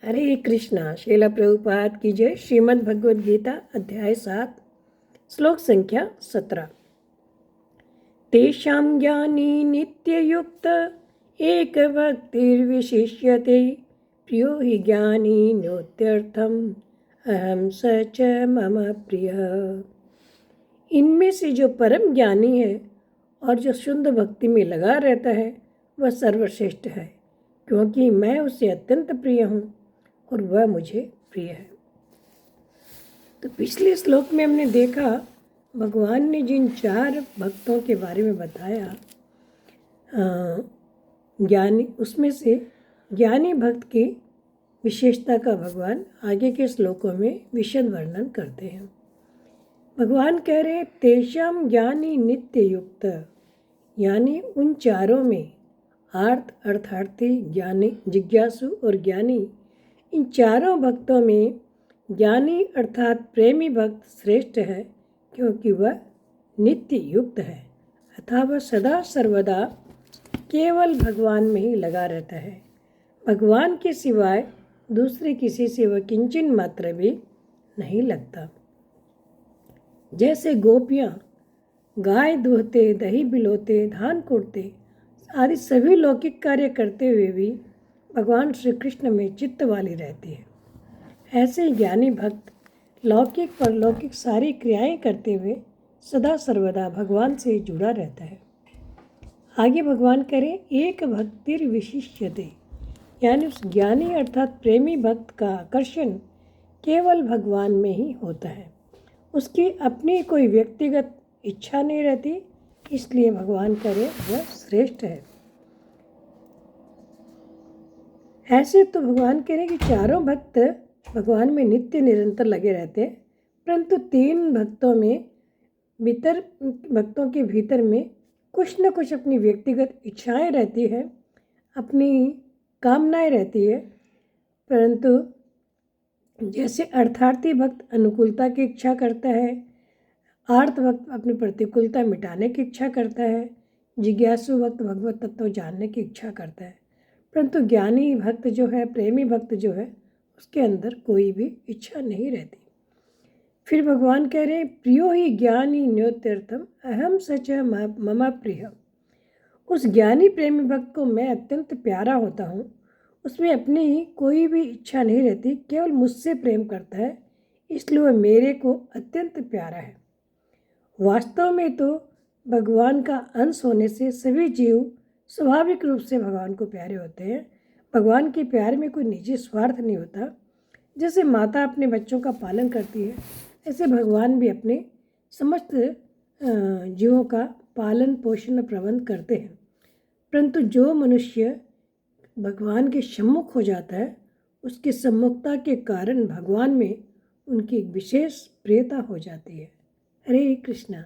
हरे कृष्णा। श्रील प्रभुपाद की जय। श्रीमद् भगवद गीता अध्याय 7 श्लोक संख्या 17। तेषां ज्ञानी नित्ययुक्त एक भक्तिर्विशिष्यते प्रियो हि ज्ञानी नोत्यर्थम अहम स च मम प्रिय। इनमें से जो परम ज्ञानी है और जो शुद्ध भक्ति में लगा रहता है वह सर्वश्रेष्ठ है, क्योंकि मैं उससे अत्यंत प्रिय हूँ और वह मुझे प्रिय है। तो पिछले श्लोक में हमने देखा भगवान ने जिन 4 भक्तों के बारे में बताया, ज्ञानी, उसमें से ज्ञानी भक्त की विशेषता का भगवान आगे के श्लोकों में विशद वर्णन करते हैं। भगवान कह रहे हैं तेषाम ज्ञानी नित्य युक्त, यानी उन चारों में आर्थ, अर्थार्थी, ज्ञानी, जिज्ञासु और ज्ञानी, इन चारों भक्तों में ज्ञानी अर्थात प्रेमी भक्त श्रेष्ठ है, क्योंकि वह नित्य युक्त है अथवा वह सदा सर्वदा केवल भगवान में ही लगा रहता है। भगवान के सिवाय दूसरे किसी से वह किंचन मात्र भी नहीं लगता। जैसे गोपियाँ गाय दूहते, दही बिलोते, धान कुटते आदि सभी लौकिक कार्य करते हुए भी भगवान श्री कृष्ण में चित्त वाली रहती है, ऐसे ही ज्ञानी भक्त लौकिक परलौकिक सारी क्रियाएं करते हुए सदा सर्वदा भगवान से जुड़ा रहता है। आगे भगवान करें एक भक्तिर विशिष्यते, यानी उस ज्ञानी अर्थात प्रेमी भक्त का आकर्षण केवल भगवान में ही होता है। उसकी अपनी कोई व्यक्तिगत इच्छा नहीं रहती, इसलिए भगवान करे वह श्रेष्ठ है। ऐसे तो भगवान कह रहे कि चारों भक्त भगवान में नित्य निरंतर लगे रहते हैं, परंतु 3 भक्तों के भीतर में कुछ न कुछ अपनी व्यक्तिगत इच्छाएं रहती है, अपनी कामनाएं रहती है। परंतु जैसे अर्थार्थी भक्त अनुकूलता की इच्छा करता है, आर्थ भक्त अपनी प्रतिकूलता मिटाने की इच्छा करता है, जिज्ञासु भक्त भगवत तत्व जानने की इच्छा करता है, परंतु ज्ञानी भक्त जो है, प्रेमी भक्त जो है, उसके अंदर कोई भी इच्छा नहीं रहती। फिर भगवान कह रहे हैं प्रियो ही ज्ञानी न्योत्यर्थम अहम सच मम प्रिय। उस ज्ञानी प्रेमी भक्त को मैं अत्यंत प्यारा होता हूँ, उसमें अपनी ही कोई भी इच्छा नहीं रहती, केवल मुझसे प्रेम करता है, इसलिए वह मेरे को अत्यंत प्यारा है। वास्तव में तो भगवान का अंश होने से सभी जीव स्वाभाविक रूप से भगवान को प्यारे होते हैं। भगवान के प्यार में कोई निजी स्वार्थ नहीं होता। जैसे माता अपने बच्चों का पालन करती है, ऐसे भगवान भी अपने समस्त जीवों का पालन पोषण प्रबंध करते हैं। परंतु जो मनुष्य भगवान के सम्मुख हो जाता है, उसकी सम्मुखता के कारण भगवान में उनकी विशेष प्रियता हो जाती है। हरे कृष्णा।